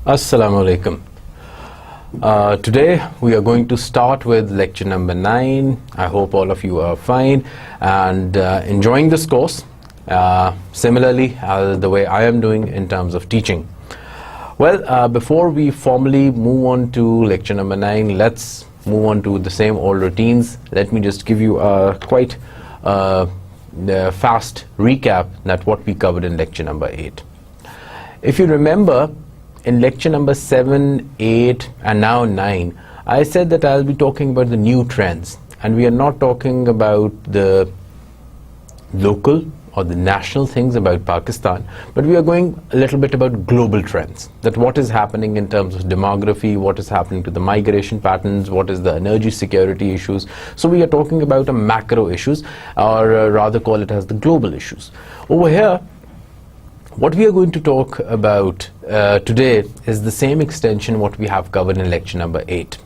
Assalamu alaikum. Today we are going to start with lecture number 9. I hope all of you are fine and enjoying this course similarly as the way I am doing in terms of teaching. Well, before we formally move on to lecture number 9, let's move on to the same old routines. Let me just give you a quite fast recap that what we covered in lecture number 8. If you remember, in lecture number 7, 8 and now 9, I said that I'll be talking about the new trends, and we are not talking about the local or the national things about Pakistan, but we are going a little bit about global trends, that what is happening in terms of demography, what is happening to the migration patterns, what is the energy security issues. So we are talking about a macro issues, or rather call it as the global issues. Over here, what we are going to talk about today is the same extension what we have covered in lecture number 8.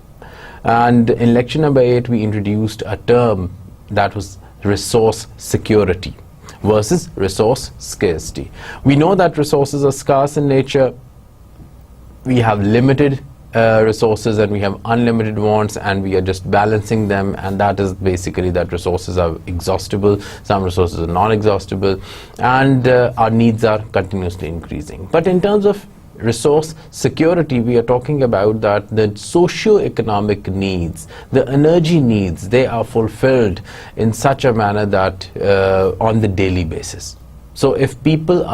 And in lecture number 8, we introduced a term that was resource security versus resource scarcity. We know that resources are scarce in nature. We have limited resources and we have unlimited wants, and we are just balancing them, and that is basically that resources are exhaustible, some resources are non-exhaustible, and our needs are continuously increasing. But in terms of resource security, we are talking about that the socio-economic needs, the energy needs, they are fulfilled in such a manner that on the daily basis. So if people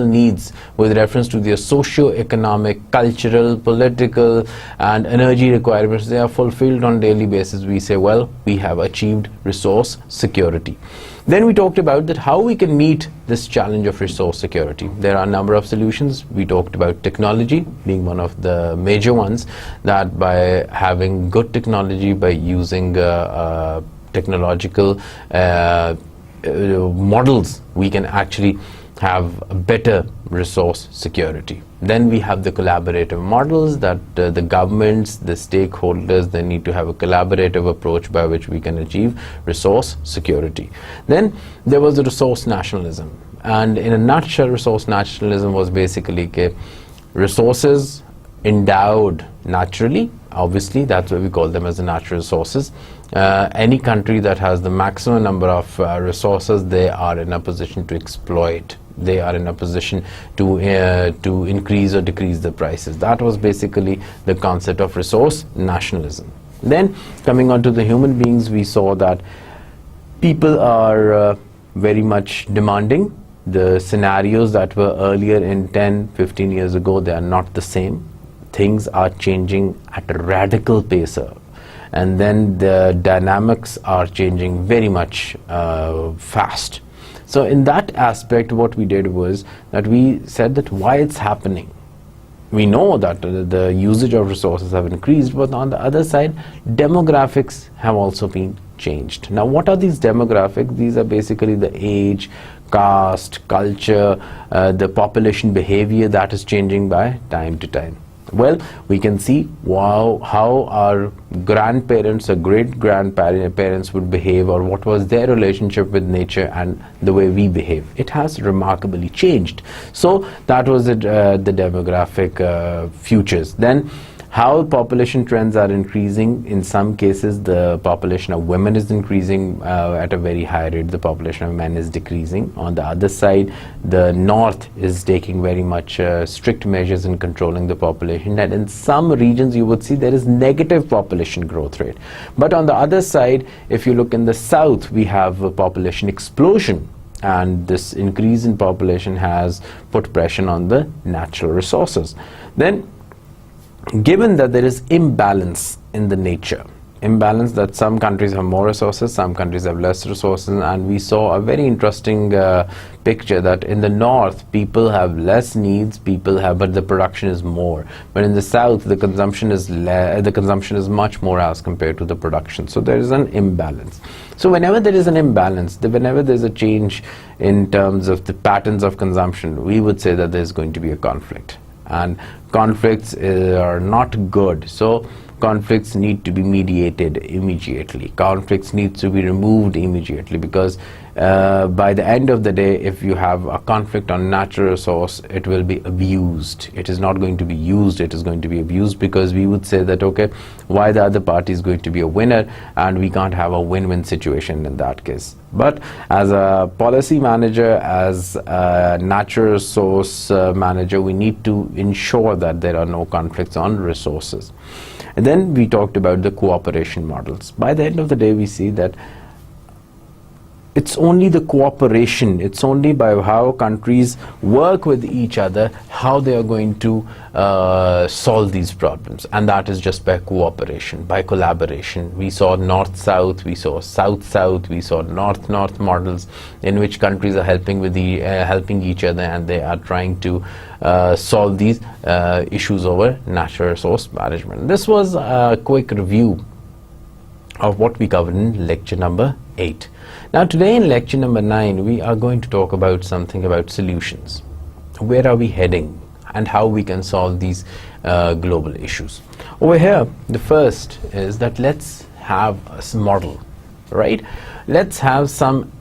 needs with reference to their socio-economic, cultural, political and energy requirements, they are fulfilled on daily basis, we say, well, we have achieved resource security. Then we talked about that how we can meet this challenge of resource security. There are a number of solutions. We talked about technology being one of the major ones, that by having good technology, by using technological models, we can actually have better resource security. Then we have the collaborative models, that the governments, the stakeholders, they need to have a collaborative approach by which we can achieve resource security. Then there was the resource nationalism, and in a nutshell, resource nationalism was basically resources endowed naturally, obviously that's why we call them as the natural resources. Any country that has the maximum number of resources, they are in a position to exploit. They are in a position to increase or decrease the prices. That was basically the concept of resource nationalism. Then coming on to the human beings, we saw that people are very much demanding. The scenarios that were earlier in 10, 15 years ago, they are not the same. Things are changing at a radical pace, and then the dynamics are changing very much fast. So in that aspect, what we did was that we said that why it's happening. We know that the usage of resources have increased, but on the other side, demographics have also been changed. Now, what are these demographics? These are basically the age, caste, culture, the population behavior that is changing by time to time. Well, we can see how our grandparents or great-grandparents would behave, or what was their relationship with nature and the way we behave. It has remarkably changed. So that was the demographic futures. Then how population trends are increasing. In some cases, the population of women is increasing at a very high rate. The population of men is decreasing. On the other side, the north is taking very much strict measures in controlling the population, and in some regions you would see there is negative population growth rate. But on the other side, if you look in the south, we have a population explosion, and this increase in population has put pressure on the natural resources. Then, given that there is imbalance in the nature, imbalance, that some countries have more resources, some countries have less resources, and we saw a very interesting picture that in the north people have less needs, but the production is more, but in the south the consumption is much more as compared to the production. So there is an imbalance. So whenever there is an imbalance, whenever there's a change in terms of the patterns of consumption, we would say that there's going to be a conflict, and conflicts are not good. So conflicts need to be mediated immediately. Conflicts need to be removed immediately, because by the end of the day, if you have a conflict on natural resource, it will be abused. It is not going to be used, it is going to be abused, because we would say that, okay, why the other party is going to be a winner, and we can't have a win-win situation in that case. But as a policy manager, as a natural resource manager, we need to ensure that there are no conflicts on resources. And then we talked about the cooperation models. By the end of the day, we see that it's only the cooperation, it's only by how countries work with each other, how they are going to solve these problems, and that is just by cooperation, by collaboration. We saw north-south, we saw south-south, we saw north-north models in which countries are helping each other, and they are trying to solve these issues over natural resource management. This was a quick review of what we covered in lecture number 8. Now today in lecture number 9, we are going to talk about something about solutions. Where are we heading and how we can solve these global issues. Over here, the first is that let's have a model, right? Let's have some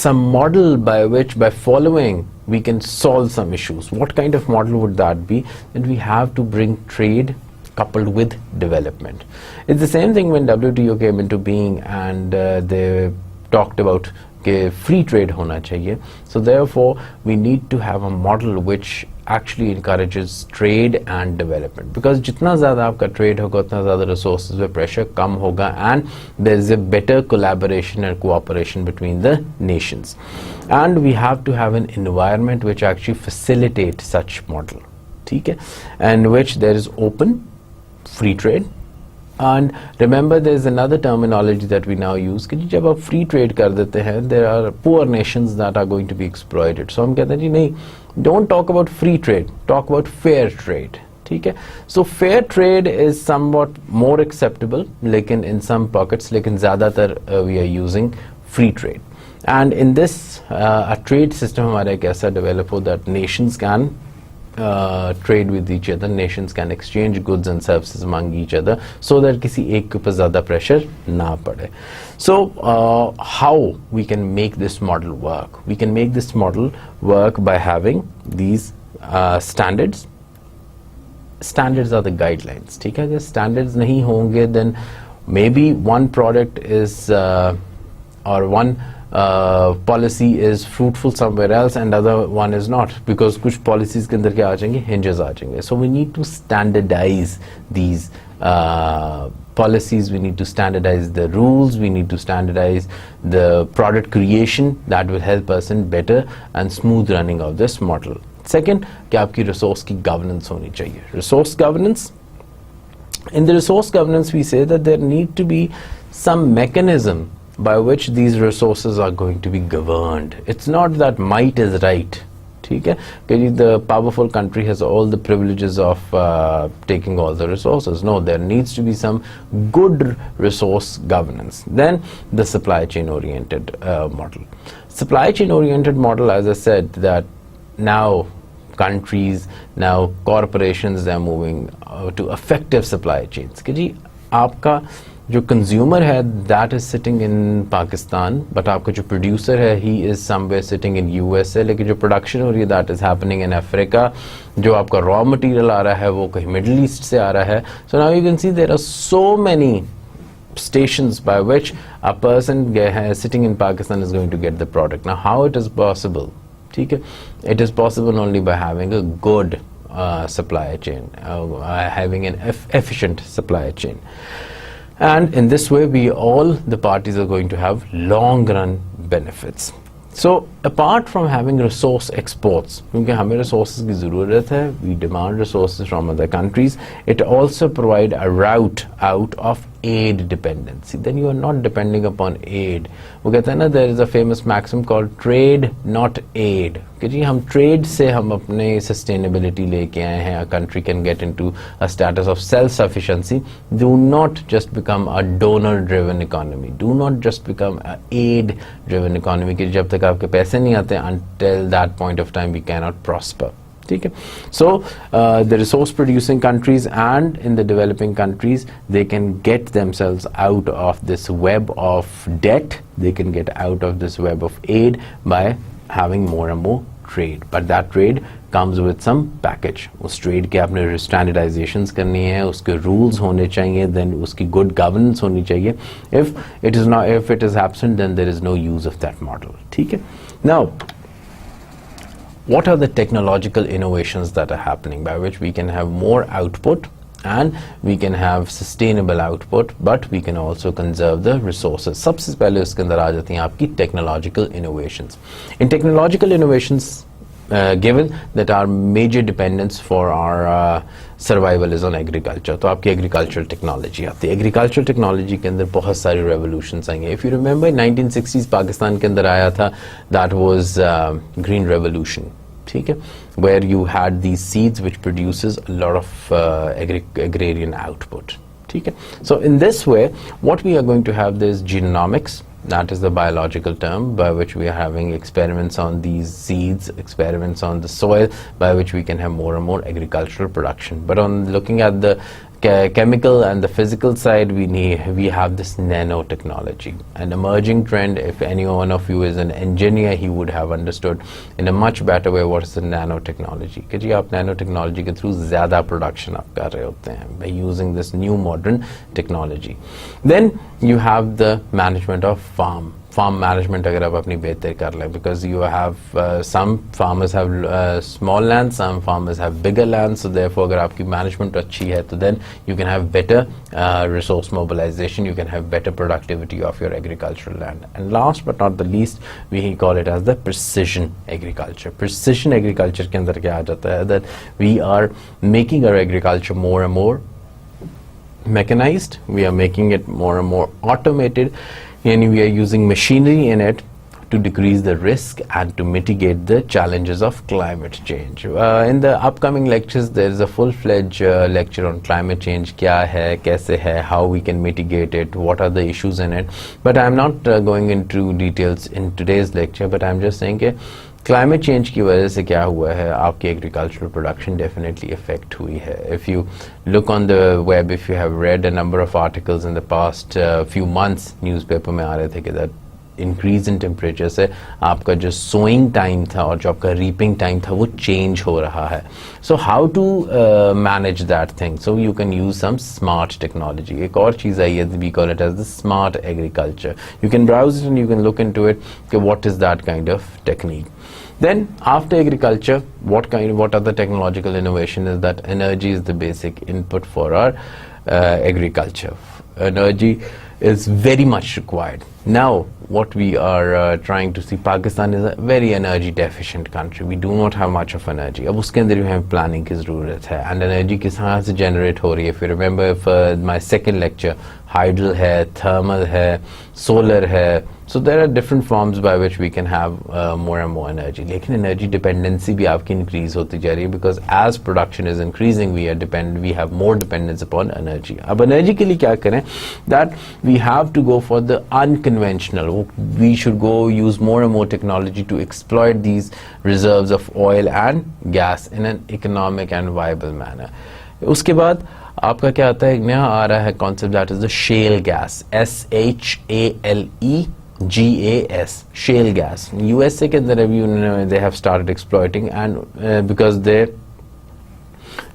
model by following we can solve some issues. What kind of model would that be? That we have to bring trade coupled with development. It's the same thing when WTO came into being, and they talked about free trade hona chahiye. So therefore we need to have a model which actually encourages trade and development, because jitna zyada aapka trade hoga utna zyada resources pe pressure kam hoga, and there is a better collaboration and cooperation between the nations. And we have to have an environment which actually facilitates such model, theek hai, and which there is open free trade. And remember, there is another terminology that we now use कि जब आप free trade कर देते हैं, there are poor nations that are going to be exploited. So हम कहते हैं जी नहीं, don't talk about free trade, talk about fair trade. ठीक है? So fair trade is somewhat more acceptable, लेकिन in some pockets, लेकिन ज़्यादातर we are using free trade. And in this a trade system हमारा एक ऐसा develop हो that nations can trade with each other, nations can exchange goods and services among each other, so that किसी एक के ऊपर ज़्यादा pressure ना पड़े. So how we can make this model work? We can make this model work by having these standards. Standards are the guidelines. ठीक है? अगर standards नहीं होंगे, then maybe one product is or one policy is fruitful somewhere else and other one is not, because कुछ policies के अंदर क्या आ जाएंगे, hinges आ जाएंगे. So we need to standardize these policies, we need to standardize the rules, we need to standardize the product creation that will help us in better and smooth running of this model. Second, कि आपकी resource की governance होनी चाहिए. Resource governance. In the resource governance, we say that there need to be some mechanism by which these resources are going to be governed. It's not that might is right. Okay? The powerful country has all the privileges of taking all the resources. No, there needs to be some good resource governance. Then the supply chain oriented model. Supply chain oriented model, as I said, that now countries, now corporations, they are moving to effective supply chains. कि आपका जो consumer है, that is sitting in Pakistan, but आपका जो producer है, he is somewhere sitting in USA, लेकिन जो production हो रही है, that is happening in Africa. जो आपका raw material आ रहा है, वो कहीं Middle East से आ रहा है. So now you can see there are so many stations by which a person sitting in Pakistan is going to get the product. Now how it is possible? It is possible only by having a good supply chain, having an efficient supply chain. And in this way, all the parties are going to have long run benefits. So apart from having resource exports, क्योंकि हमें resources की ज़रूरत है, we demand resources from other countries, it also provide a route out of aid dependency. Then you are not depending upon aid. वो कहते हैं ना, there is a famous maxim called trade not aid, कि जी हम trade से हम अपने sustainability लेके आए हैं. A country can get into a status of self-sufficiency. Do not just become a donor-driven economy. Do not just become a aid-driven economy, कि जब तक आपके पैसे नहीं आते, until that point of time we cannot prosper. ठीक है. So the resource producing countries and in the developing countries, they can get themselves out of this web of debt, they can get out of this web of aid by having more and more trade. But that trade comes with some package. उस trade के आपने standardizations करनी है, उसके rules होने चाहिए, then उसकी good governance होनी चाहिए. If it is absent, then there is no use of that model. ठीक है. Now, what are the technological innovations that are happening by which we can have more output and we can have sustainable output, but we can also conserve the resources? सबसे पहले उसके अंदर आ जाती हैं आपकी technological innovations. In technological innovations, given that our major dependence for our survival is on agriculture, तो आपकी agricultural technology आती है. Agricultural technology के अंदर बहुत सारी revolutions आएंगे. If you remember, 1960s Pakistan के अंदर आया था, that was green revolution. ठीक है, where you had these seeds which produces a lot of agrarian output. ठीक है. So in this way, what we are going to have is genomics. That is the biological term by which we are having experiments on these seeds, experiments on the soil, by which we can have more and more agricultural production. But on looking at the chemical and the physical side, we have this nanotechnology, an emerging trend. If any one of you is an engineer, he would have understood in a much better way what is the nanotechnology. कि जी आप nanotechnology के through ज़्यादा production आप कर रहे होते हैं by using this new modern technology. Then you have the management of farm management अगर आप अपनी बेहतर कर लें, because you have some farmers have small land, some farmers have bigger land, so therefore अगर आपकी management अच्छी है तो then you can have better resource mobilization, you can have better productivity of your agricultural land. And last but not the least, we call it as the precision agriculture. Precision agriculture के अंदर क्या आ जाता है, that we are making our agriculture more and more mechanized, we are making it more and more automated, and we are using machinery in it to decrease the risk and to mitigate the challenges of climate change. In the upcoming lectures, there is a full-fledged lecture on climate change. क्या है, कैसे है, how we can mitigate it, what are the issues in it. But I am not going into details in today's lecture, but I am just saying कि climate change की वजह से क्या हुआ है, आपकी agricultural production definitely affect हुई है. If you look on the web, if you have read a number of articles in the past few months, newspaper में आ रहे थे कि that increase in temperature से आपका जो sowing time था और जो आपका reaping time था वो change हो रहा है. So how to manage that thing? So you can use some smart technology. एक और चीज़ आई है, we call it as the smart agriculture. You can browse it and you can look into it, okay, what is that kind of technique. Then after agriculture, what are the technological innovation is that energy is the basic input for our agriculture. Energy is very much required. Now what we are trying to see, Pakistan is a very energy deficient country. We do not have much of energy. अब उसके अंदर हमें planning की ज़रूरत है, and energy किस तरह से generate हो रही है. If you remember my second lecture, hydel है, thermal है, solar है. So there are different forms by which we can have more and more energy. लेकिन energy dependency भी आपकी increase होती जा रही है, because as production is increasing, we have more dependence upon energy. अब energy के लिए क्या करें? That we have to go for the unconventional. We should go use more and more technology to exploit these reserves of oil and gas in an economic and viable manner. उसके बाद आपका क्या आता है, नया आ रहा है concept, that is the shale gas, SHALE shale gas. USA के अंदर अभी they have started exploiting, and because they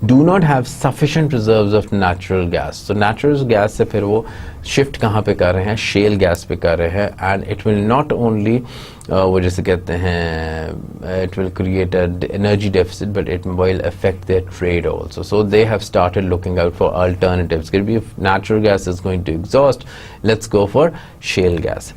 do not have sufficient reserves of natural gas. So natural gas से फिर वो shift कहाँ पे कर रहे हैं, shale gas पे कर रहे हैं, and it will not only वो जैसे कहते हैं it will create an energy deficit, but it will affect their trade also. So they have started looking out for alternatives. If natural gas is going to exhaust, let's go for shale gas.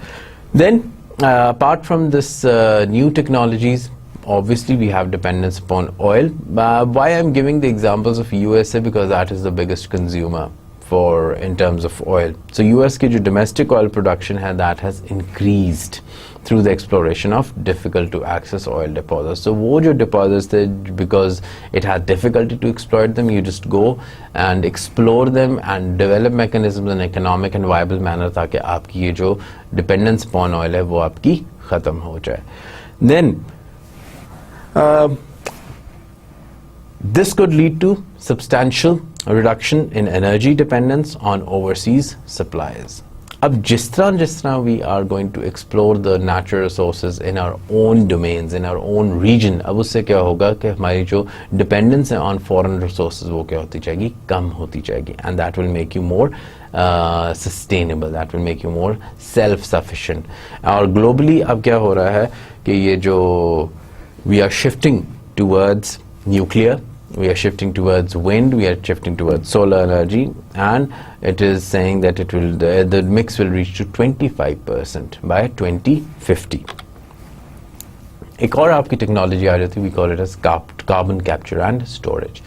Then apart from this new technologies, obviously we have dependence upon oil. Why I'm giving the examples of USA? Because that is the biggest consumer for in terms of oil. So US की जो domestic oil production है, that has increased through the exploration of difficult to access oil deposits. So वो जो deposits थे, because it had difficulty to exploit them, you just go and explore them and develop mechanisms in economic and viable manner ताकि आपकी ये जो dependence upon oil है वो आपकी ख़त्म हो जाए. Then this could lead to substantial reduction in energy dependence on overseas suppliers. अब जिस तरह we are going to explore the natural resources in our own domains, in our own region, अब उससे क्या होगा कि हमारी जो dependence है on foreign resources वो क्या होती जाएगी, कम होती जाएगी, and that will make you more sustainable, that will make you more self-sufficient. और globally अब क्या हो रहा है कि ये जो we are shifting towards nuclear, we are shifting towards wind, we are shifting towards solar energy, and it is saying that it will the mix will reach to 25% by 2050. एक और आपकी technology आ जाती है, we call it as carbon capture and storage.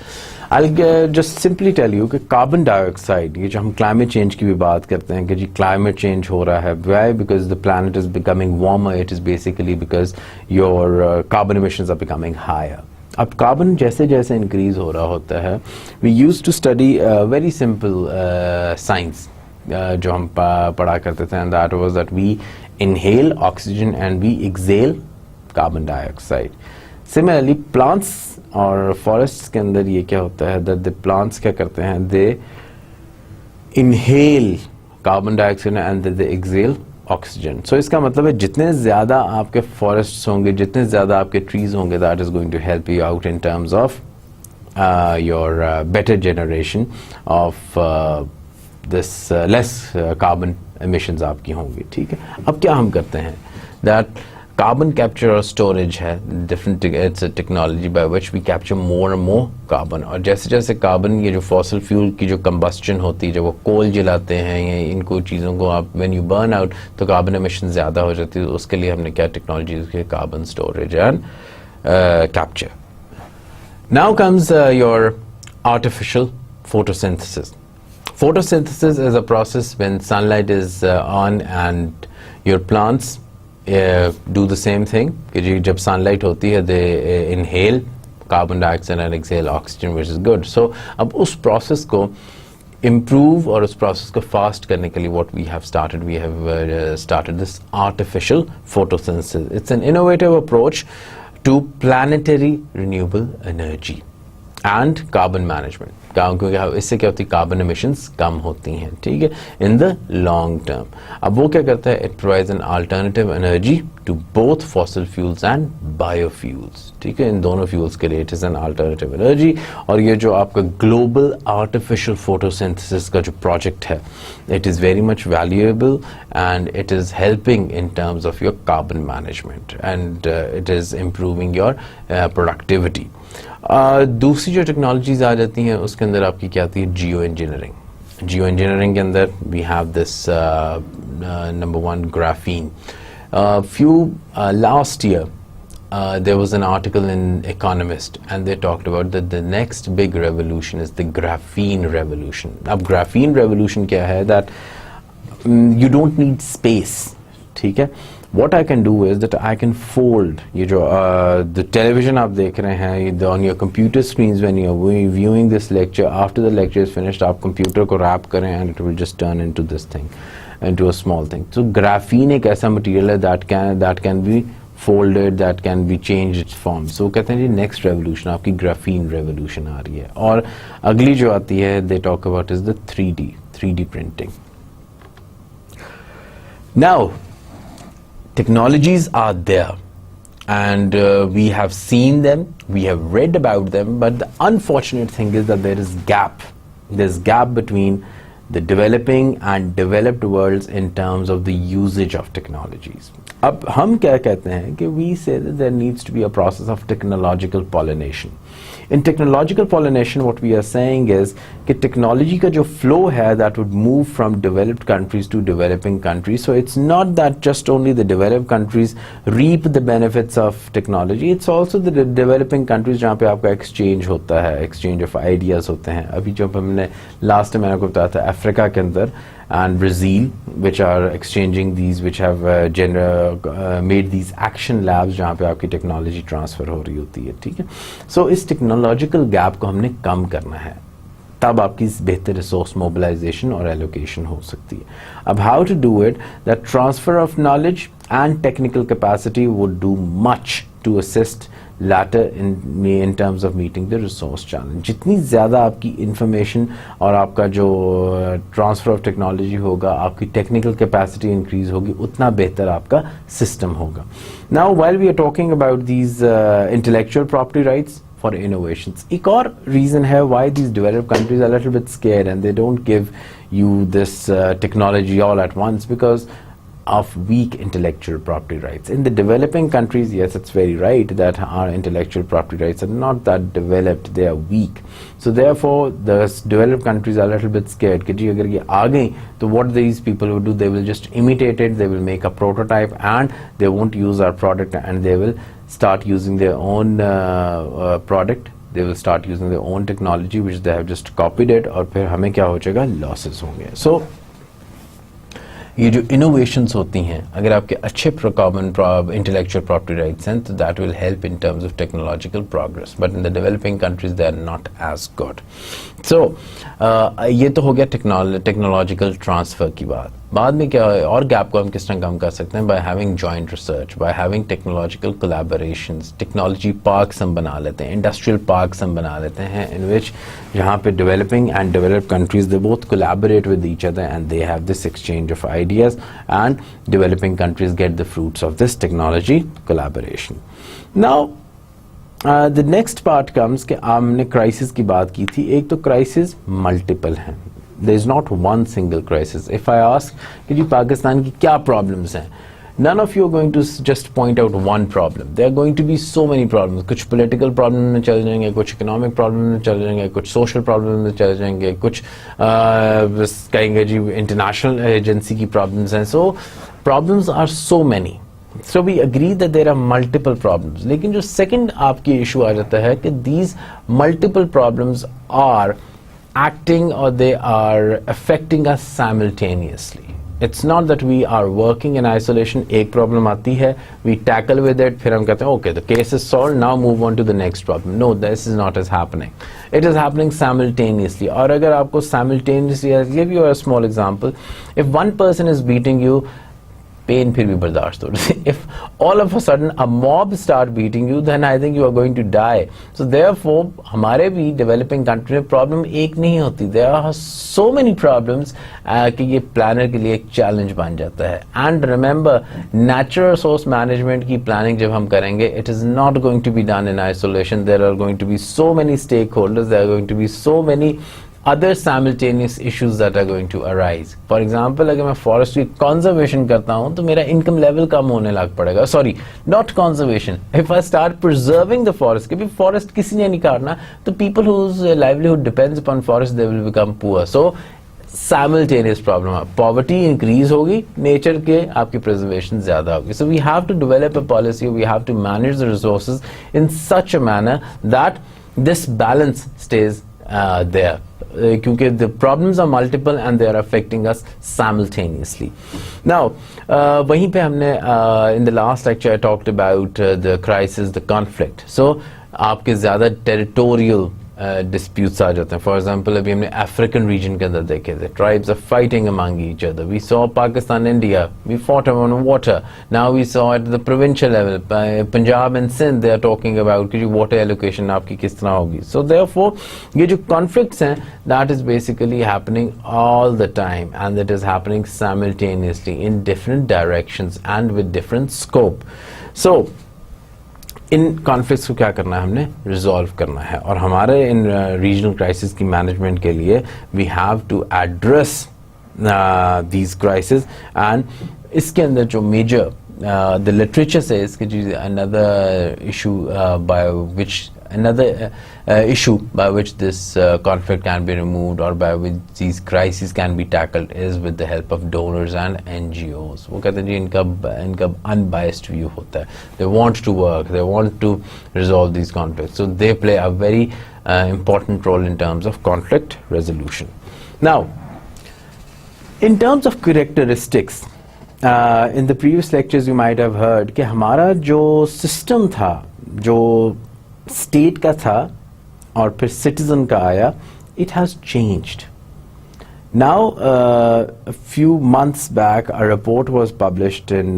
I'll just simply tell you कि carbon dioxide, ये जो हम climate change की भी बात करते हैं कि जी climate change हो रहा है, why? Because the planet is becoming warmer. It is basically because your carbon emissions are becoming higher. अब कार्बन जैसे जैसे इंक्रीज हो रहा होता है, we use to study very simple science जो हम पढ़ा करते थे, and that was that we inhale oxygen and we exhale carbon dioxide. Similarly plants और फॉरेस्ट्स के अंदर ये क्या होता है, दैट द प्लांट्स क्या करते हैं, they inhale carbon dioxide and they exhale oxygen. So इसका मतलब है जितने ज़्यादा आपके फॉरेस्ट्स होंगे, जितने ज़्यादा आपके ट्रीज होंगे, that is going to help you out in terms of your better generation of this less carbon emissions आपकी होंगी. ठीक है, अब क्या हम करते हैं, दैट कार्बन कैप्चर और स्टोरेज है different, it's a technology by which we capture more and more carbon. और जैसे जैसे कार्बन, ये जो फॉसिल फ्यूल की जो कंबस्टन होती है, जब वो कोल जलाते हैं या इनको चीज़ों को आप व्हेन यू बर्न आउट, तो कार्बन एमिशन ज़्यादा हो जाती है. उसके लिए हमने क्या टेक्नोलॉजी यूज़ की, carbon storage and capture. Now comes your artificial photosynthesis. Photosynthesis is a process when sunlight is on and your plants do the same thing. कि जब sunlight होती है, they inhale carbon dioxide and exhale oxygen, which is good. So अब उस process को improve और उस process को fast करने के लिए what we have started this artificial photosynthesis. It's an innovative approach to planetary renewable energy and carbon management. क्योंकि इससे क्या होती है, कार्बन एमिशंस कम होती हैं. ठीक है, इन द लॉन्ग टर्म. अब वो क्या करता है, it provides an alternative energy to both fossil fuels and biofuels. ठीक है, इन दोनों फ्यूल्स के लिए it is an alternative energy. और ये जो आपका ग्लोबल आर्टिफिशियल फोटोसिंथेसिस का जो प्रोजेक्ट है, it is very much valuable and it is helping in terms of your carbon management and it is improving your productivity. दूसरी जो टेक्नोलॉजीज आ जाती हैं उसके अंदर आपकी क्या आती है, जियो इंजीनियरिंग. जियो इंजीनियरिंग के अंदर we have this number one graphene. Last year there was an article in Economist and they talked about that the next big revolution is the graphene revolution. अब graphene revolution क्या है, that you don't need space. ठीक है, what I can do is that I can fold ये जो the television आप देख रहे हैं on your computer screens when you are viewing this lecture, after the lecture is finished आप computer को wrap करें and it will just turn into this thing, into a small thing. So graphene एक ऐसा material है that can be folded, that can be changed its form. So कहते हैं जी next revolution आपकी graphene revolution आ रही है. और अगली जो आती है they talk about is the 3D printing. Now technologies are there and we have seen them, we have read about them, but the unfortunate thing is that there's gap between the developing and developed worlds in terms of the usage of technologies. अब हम क्या कहते हैं कि we say that there needs to be a process of technological pollination. In technological pollination, what we are saying is कि technology का जो flow है, that would move from developed countries to developing countries. So it's not that just only the developed countries reap the benefits of technology. It's also the developing countries जहाँ पे आपका exchange होता है, exchange of ideas होते हैं. अभी जब हमने last time मैंने आपको बताया था अफ्रीका के अंदर and Brazil, which are exchanging these, which have made these action labs जहाँ पे आपकी technology transfer हो रही होती है, ठीक है. So इस technological gap को हमने कम करना है, तब आपकी बेहतर resource mobilization और allocation हो सकती है. अब how to do it? That transfer of knowledge and technical capacity would do much to assist latter in terms of meeting the resource challenge. जितनी ज़्यादा आपकी information और आपका जो transfer of technology होगा, आपकी technical capacity increase होगी, उतना बेहतर आपका system होगा. Now while we are talking about these intellectual property rights for innovations, एक और reason है why these developed countries are a little bit scared and they don't give you this technology all at once, because of weak intellectual property rights. In the developing countries, yes, it's very right that our intellectual property rights are not that developed, they are weak. So therefore, the developed countries are a little bit scared कि जी अगर ये आ गई तो what these people will do, they will just imitate it, they will make a prototype and they won't use our product and they will start using their own product. They will start using their own technology which they have just copied it, और फिर हमें क्या हो जाएगा, losses होंगे. So ये जो innovations होती हैं, अगर आपके अच्छे intellectual property rights हैं, तो that will help in terms of technological progress. But in the developing countries, they are not as good. So ये तो हो गया technological transfer की बात. बाद में क्या है, और गैप को हम किस तरह कम कर सकते हैं? By having joint research, by having technological collaborations, technology parks हम बना लेते हैं, industrial parks हम बना लेते हैं, in which जहाँ पे developing and developed countries, they both collaborate with each other and they have this exchange of ideas, and developing countries get the fruits of this technology collaboration. Now the next part comes कि हमने crisis की बात की थी. एक तो crisis multiple हैं. There is not one single crisis. If I ask कि जी पाकिस्तान की क्या problems हैं, none of you are going to just point out one problem. There are going to be so many problems. कुछ political problem में चल जाएंगे, कुछ economic problem में चल जाएंगे, कुछ social problem में चल जाएंगे, कुछ कहेंगे जी international agency की problems हैं. So problems are so many. So we agree that there are multiple problems. लेकिन जो second आपकी issue आ जाता है कि these multiple problems are acting or they are affecting us simultaneously. It's not that we are working in isolation. एक problem आती है, we tackle with it, फिर हम कहते हैं okay, the case is solved, now move on to the next problem. No, this is not as happening. It is happening simultaneously. और अगर आपको simultaneously, I'll give you a small example. If one person is beating you, pain फिर भी बर्दाश्त हो रही है. If all of a sudden a mob start beating you, then I think you are going to die. So therefore, हमारे भी developing country में problem एक नहीं होती. There are so many problems कि ये planner के लिए एक challenge बन जाता है. And remember, natural resource management की planning जब हम करेंगे, it is not going to be done in isolation. There are going to be so many stakeholders. There are going to be so many other simultaneous issues that are going to arise. For example, अगर मैं forest की conservation करता हूँ तो मेरा income level कम होने लग पड़ेगा. Sorry, not conservation. If I start preserving the forest, क्योंकि forest किसी ने नहीं काटना, तो people whose livelihood depends upon forest, they will become poor. So simultaneous problem, poverty increase होगी, nature के आपकी preservation ज़्यादा होगी. So we have to develop a policy, we have to manage the resources in such a manner that this balance stays there. क्योंकि the problems are multiple and they are affecting us simultaneously. Now, वहीं पे हमने in the last lecture I talked about the crisis, the conflict. So आपके ज़्यादा territorial disputes आ जाते हैं. For example, अभी हमने African region के अंदर देखे थे. Tribes are fighting among each other. We saw Pakistan, India. We fought on water. Now we saw at the provincial level, Punjab and Sindh, they are talking about कि water allocation आपकी किस तरह होगी. So therefore, ये जो conflicts हैं, that is basically happening all the time, and it is happening simultaneously in different directions and with different scope. So in conflicts को क्या करना है, हमने रिजॉल्व करना है. और हमारे इन रीजनल क्राइसिस की मैनेजमेंट के लिए we have to address these crisis. And इसके अंदर जो मेजर the literature says कि another issue by which another issue by which this conflict can be removed or by which these crises can be tackled is with the help of donors and NGOs. वो कहते हैं जी इनका unbiased view होता है. They want to work, they want to resolve these conflicts, so they play a very important role in terms of conflict resolution. Now, in terms of characteristics, in the previous lectures you might have heard कि हमारा जो system था, जो state का था और फिर citizen का आया, it has changed. Now, a few months back, a report was published in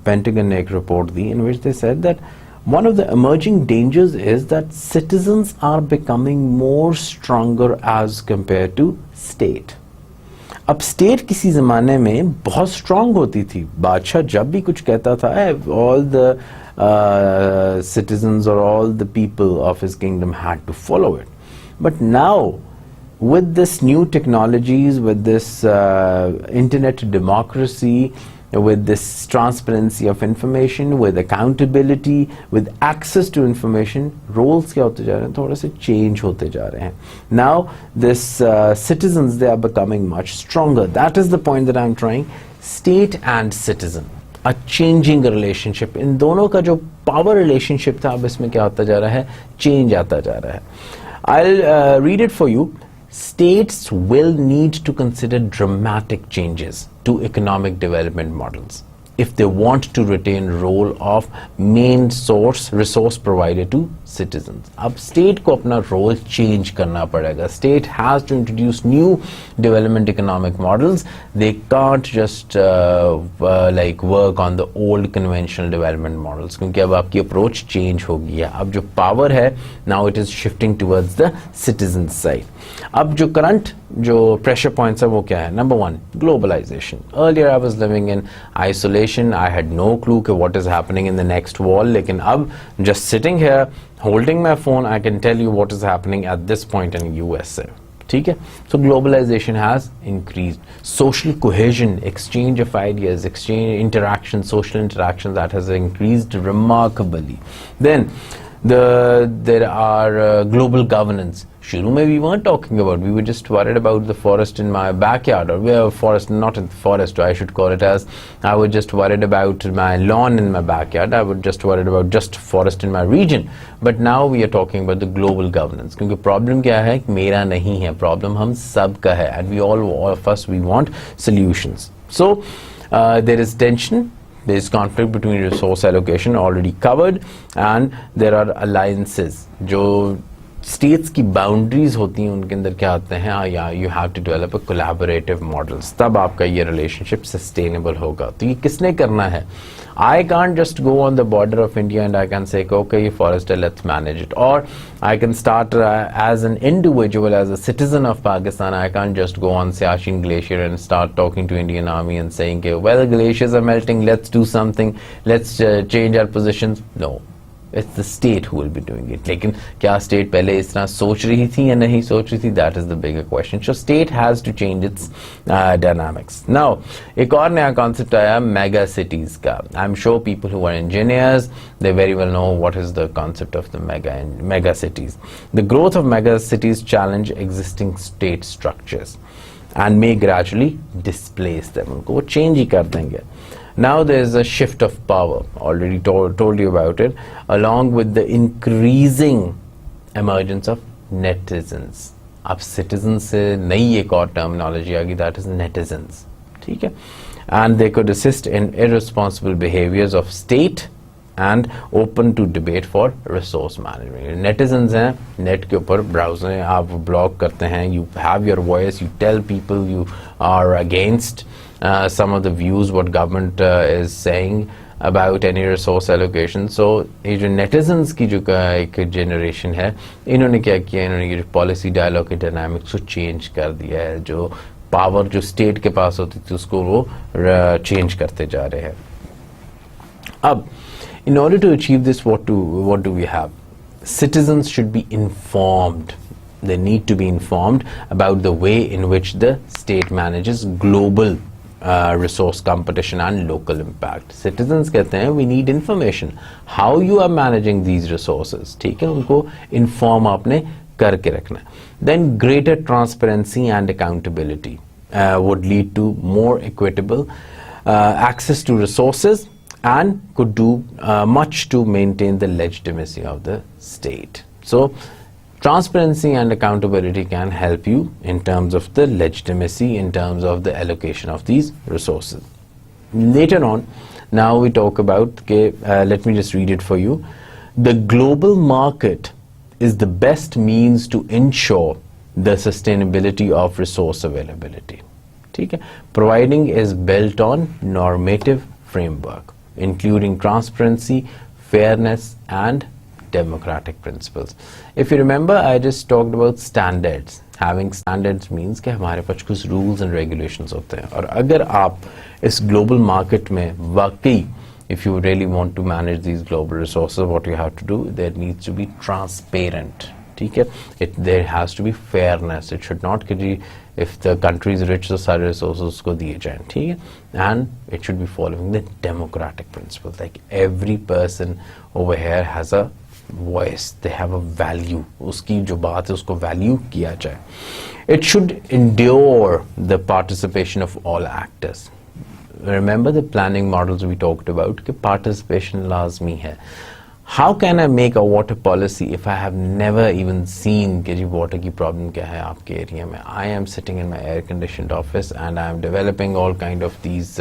Pentagon Urdu.Video in which they said that one of the emerging dangers is that citizens are becoming more stronger as compared to state. अब state किसी ज़माने में बहुत strong होती थी. बादशाह जब भी कुछ कहता था, all the citizens or all the people of his kingdom had to follow it. But now, with this new technologies, with this internet democracy, with this transparency of information, with accountability, with access to information, roles क्या होते जा रहे हैं, थोड़ा से change होते जा रहे हैं. Now, this citizens, they are becoming much stronger. That is the point that I am trying. State and citizen, a changing relationship. इन दोनों का जो power relationship था, अब इसमें क्या होता जा रहा है, change आता जा रहा है. I'll read it for you. States will need to consider dramatic changes to economic development models if they want to retain role of main source resource provider to citizens. अब state को अपना role change करना पड़ेगा. State has to introduce new development economic models. They can't just like work on the old conventional development models, क्योंकि अब आपकी approach change हो गई है. अब जो power है, now it is shifting towards the citizen side. अब जो current जो pressure points है वो क्या है? Number one, globalization. Earlier I was living in isolation. I had no clue कि what is happening in the next wall. लेकिन अब just sitting here, holding my phone, I can tell you what is happening at this point in USA. ठीक है? So globalization has increased. Social cohesion, exchange of ideas, exchange interaction, social interaction, that has increased remarkably. Then there are global governance. शुरू में we weren't talking about, we were just worried about the forest in my backyard, or where forest, not in the forest, I should call it as, I was just worried about my lawn in my backyard, I was just worried about just forest in my region. But now we are talking about the global governance, क्योंकि problem क्या है, मेरा नहीं है, problem हम सब का है, and we all of us, we want solutions. So there is tension. There is conflict between resource allocation, already covered, and there are alliances. जो states की boundaries होती हैं, उनके अंदर क्या आते हैं, yeah, you have to develop a collaborative models. तब आपका ये relationship sustainable होगा. तो ये किसने करना है? I can't just go on the border of India and I can say, okay, forest, let's manage it. Or I can start as an individual, as a citizen of Pakistan, I can't just go on Siachen Glacier and start talking to Indian Army and saying, okay, well, glaciers are melting, let's do something, let's change our positions. No. It's the state who will be doing it. लेकिन क्या state पहले इस तरह सोच रही थी या नहीं सोच रही थी? That is the bigger question. So state has to change its dynamics. Now, एक और नया concept आया mega cities का. I'm sure people who are engineers, they very well know what is the concept of the mega cities. The growth of mega cities challenge existing state structures and may gradually displace them. उनको वो change ही कर देंगे. Now there is a shift of power, already told you about it, along with the increasing emergence of netizens. अब citizens से नई एक और terminology आ गई, that is netizens. ठीक है? And they could assist in irresponsible behaviors of state and open to debate for resource management. Netizens हैं, net के ऊपर browser हैं, आप blog करते हैं, you have your voice, you tell people you are against some of the views what government is saying about any resource allocation. So ये जो netizens की जो एक generation है, इन्होंने क्या किया, इन्होंने ये policy dialogue के dynamics को change कर दिया है. जो power जो state के पास होती थी उसको वो change करते जा रहे हैं. अब in order to achieve this, what do we have? Citizens should be informed. They need to be informed about the way in which the state manages global resource competition and local impact. Citizens कहते हैं we need information how you are managing these resources. ठीक है, उनको inform आपने करके रखना है. Then greater transparency and accountability would lead to more equitable access to resources and could do much to maintain the legitimacy of the state. So transparency and accountability can help you in terms of the legitimacy, in terms of the allocation of these resources. Later on, now we talk about, let me just read it for you. The global market is the best means to ensure the sustainability of resource availability. Okay? Providing is built on normative framework, including transparency, fairness, and democratic principles. If you remember, I just talked about standards. Having standards means कि हमारे पास कुछ rules and regulations होते हैं, और अगर आप इस global market में वाकई, if you really want to manage these global resources, what you have to do, there needs to be transparent. ठीक है, there has to be fairness. It should not कि if the country is rich, तो सारे resources उसको दिए जाएं. ठीक है, and it should be following the democratic principles. Like every person over here has a voice, they have a value. उसकी जो बात है उसको value किया जाए. It should endure the participation of all actors. Remember the planning models we talked about कि participation लाज़मी है. How can I make a water policy if I have never even seen कि जी water की problem क्या है आपके area में? I am sitting in my air conditioned office and I am developing all kind of these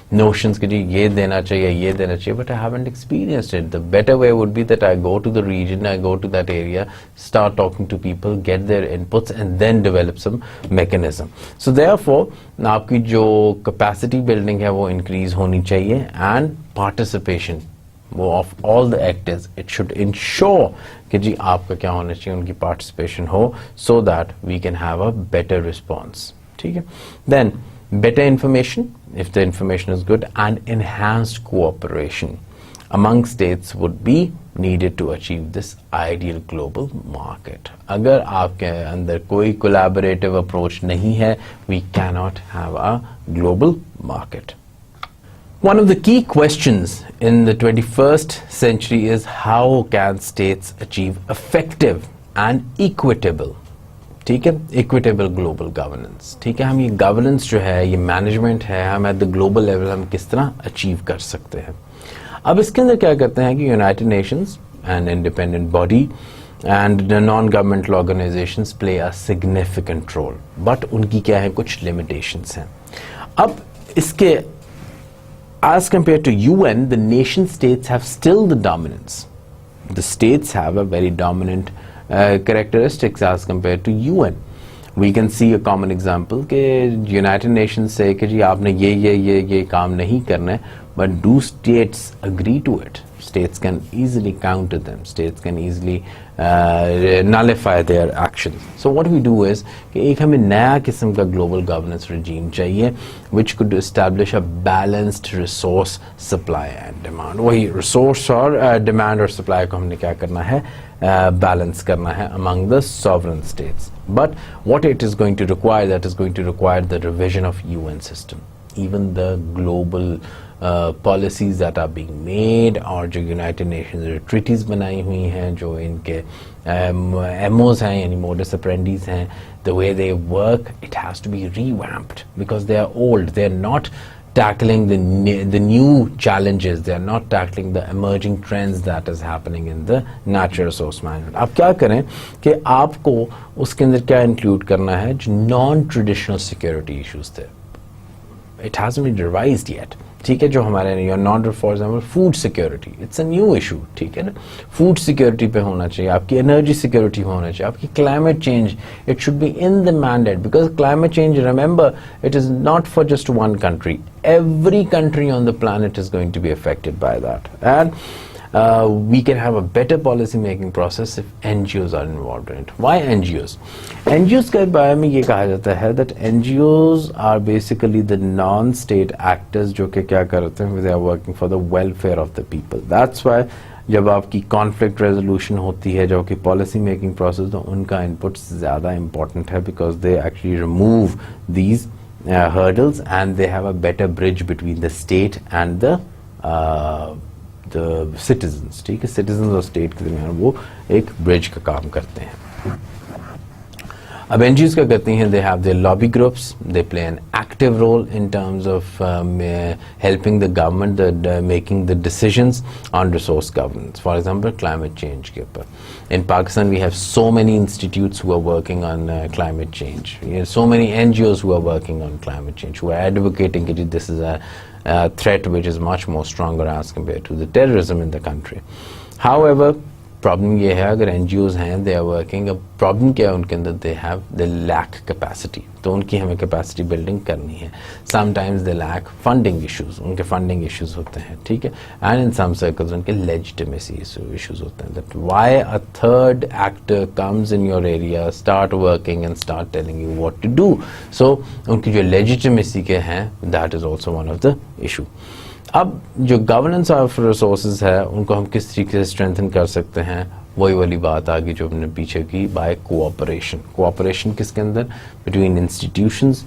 notions कि जी ये देना चाहिए, but I haven't experienced it. The better way would be that I go to the region, I go to that area, start talking to people, get their inputs, and then develop some mechanism. So therefore, आपकी जो capacity building है वो increase होनी चाहिए, and participation of all the actors, it should ensure कि जी आपका क्या होना चाहिए, उनकी participation हो, so that we can have a better response. ठीक है? Then better information, if the information is good, and enhanced cooperation among states would be needed to achieve this ideal global market. अगर आपके अंदर कोई collaborative approach नहीं है, we cannot have a global market. One of the key questions in the 21st century is how can states achieve effective and equitable, ठीक है, equitable global governance. ठीक है, हम ये governance जो है, ये management है, हम at the global level हम किस तरह achieve कर सकते हैं. अब इसके अंदर क्या करते हैं कि United Nations, an independent body, and the non-governmental organizations play a significant role, but उनकी क्या है, कुछ limitations हैं. अब इसके as compared to UN, the nation states have still the dominance. The states have a very dominant characteristics as compared to UN. We can see a common example कि United Nations say कि जी आपने ये काम नहीं करना है, but do states agree to it? States can easily counter them. States can easily nullify their actions. So what we do is कि एक हमें नया किस्म का global governance regime चाहिए, which could establish a balanced resource supply and demand. वही resource और demand और supply को हमने क्या करना है, balance करना है among the sovereign states. But what it is going to require, that is going to require the revision of UN system. Even the global policies that are being made, और जो United Nations treaties बनाई हुई हैं, जो इनके MOs हैं यानी modus operandi हैं, the way they work, it has to be revamped because they are old. They are not tackling the new challenges. They are not tackling the emerging trends that is happening in the natural resource management. आप क्या करें कि आपको उसके अंदर क्या include करना है, जो non-traditional security issues थे. It hasn't been revised yet. ठीक है, जो हमारे your non, for example, food security, it's a new issue. ठीक है ना, food security पे होना चाहिए, आपकी energy security होना चाहिए, आपकी climate change, it should be in the mandate, because climate change, remember, it is not for just one country. Every country on the planet is going to be affected by that, and we can have a better policy making process if NGOs are involved in it. Why NGOs? NGOs के बारे में ये कहा जाता है that NGOs are basically the non-state actors जो कि क्या करते हैं, they are working for the welfare of the people. That's why जब आपकी conflict resolution होती है, जो कि policy making process, तो उनका input ज़्यादा important है, because they actually remove these hurdles, and they have a better bridge between the state and the citizens. ठीक है, citizens और state के दरमियान वो एक bridge का काम करते हैं. अब NGOs क्या करती हैं? They have their lobby groups. They play an active role in terms of helping the government making the decisions on resource governance. For example, climate change के ऊपर. In Pakistan, we have so many institutes who are working on climate change. So many NGOs who are working on climate change, who are advocating that this is a threat which is much more stronger as compared to the terrorism in the country. However, problem ये है, अगर NGOs हैं, they are working, अब problem क्या है उनके अंदर? They lack capacity, तो उनकी हमें कैपेसिटी बिल्डिंग करनी है. Sometimes they lack funding issues, उनके फंडिंग इश्यूज होते हैं, ठीक है, एंड इन सम सर्कल्स उनके लेजिटिमेसी इश्यूज होते हैं. That why a third actor comes in your area, start working and start telling you what to do. So उनकी जो लेजिटिमेसी के हैं, that is also one of the issue. अब जो governance of resources है, उनको हम किस तरीके से स्ट्रेंथन कर सकते हैं? वही वाली बात आ गई जो हमने पीछे की, बाय कोऑपरेशन. कोऑपरेशन किसके अंदर? बिटवीन इंस्टीट्यूशंस,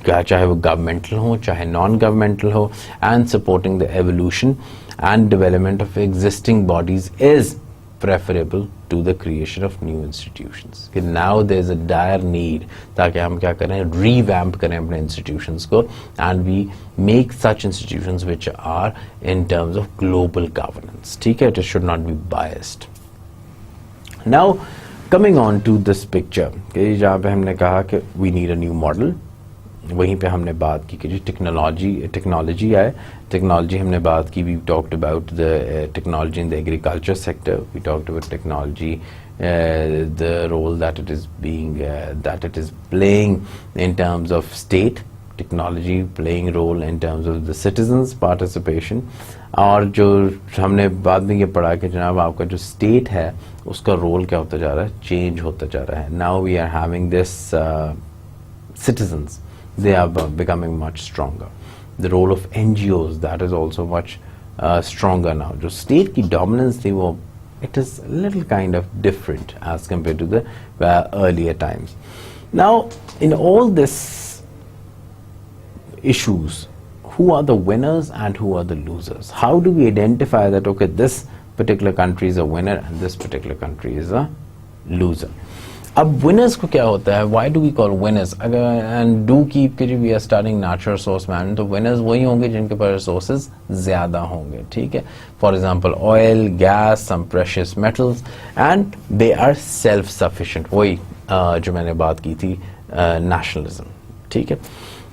चाहे वो गवर्नमेंटल हो चाहे नॉन गवर्नमेंटल हो, and supporting the evolution and development of existing bodies is preferable to the creation of new institutions. कि now there is a dire need ताकि हम क्या करें? revamp करें अपने institutions को, and we make such institutions which are in terms of global governance. ठीक है, it should not be biased. Now coming on to this picture, कि जहाँ पे हमने कहा कि we need a new model, वहीं पे हमने बात की कि जो टेक्नोलॉजी आए, टेक्नोलॉजी हमने बात की. We talked about the technology in the agriculture sector, we talked about technology, the role that it is playing in terms of state, technology playing role in terms of the citizens participation. और जो हमने बाद में ये पढ़ा कि जनाब आपका जो स्टेट है उसका रोल क्या होता जा रहा है? चेंज होता जा रहा है. Now we are having this citizens, they are becoming much stronger. The role of NGOs, that is also much stronger now. जो state की dominance थी वो, it is a little kind of different as compared to the earlier times. Now, in all this issues, who are the winners and who are the losers? How do we identify that, okay, this particular country is a winner and this particular country is a loser? अब winners को क्या होता है? Why do we call winners? अगर and do keep कि we are studying natural resource management, तो winners वही होंगे जिनके पास resources ज़्यादा होंगे, ठीक है. For example, oil, gas, some precious metals, and they are self-sufficient. वही जो मैंने बात की थी, nationalism, ठीक है.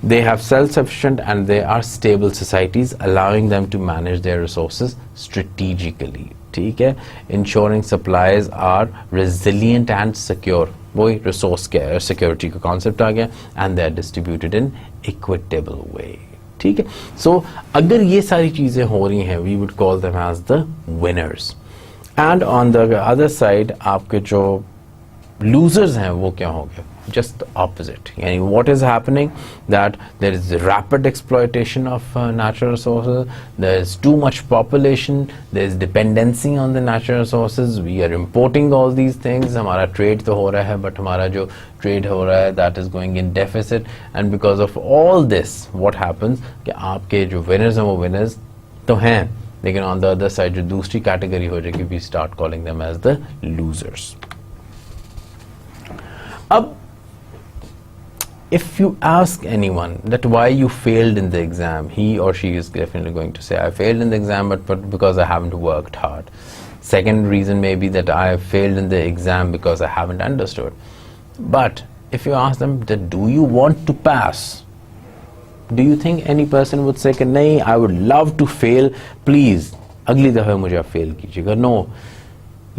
They have self-sufficient and they are stable societies, allowing them to manage their resources strategically. ठीक है, ensuring supplies are resilient and secure. वही resource security का concept आ गया, and they are distributed in equitable way. ठीक है, so अगर ये सारी चीजें हो रही हैं, we would call them as the winners. And on the other side, आपके जो losers हैं वो क्या हो गए? Just the opposite. Yani what is happening? That there is rapid exploitation of natural resources. There is too much population. There is dependency on the natural resources. We are importing all these things. हमारा trade तो हो रहा है, but हमारा जो trade हो रहा है, that is going in deficit. And because of all this, what happens? कि आपके जो winners हैं वो winners तो हैं, लेकिन on the other side जो दूसरी category हो जाएगी, we start calling them as the losers. अब if you ask anyone that why you failed in the exam, he or she is definitely going to say, I failed in the exam but because I haven't worked hard. Second reason may be that I failed in the exam because I haven't understood. But if you ask them that do you want to pass, do you think any person would say कि नहीं, I would love to fail, please अगली दफे मुझे आप fail कीजिएगा? No.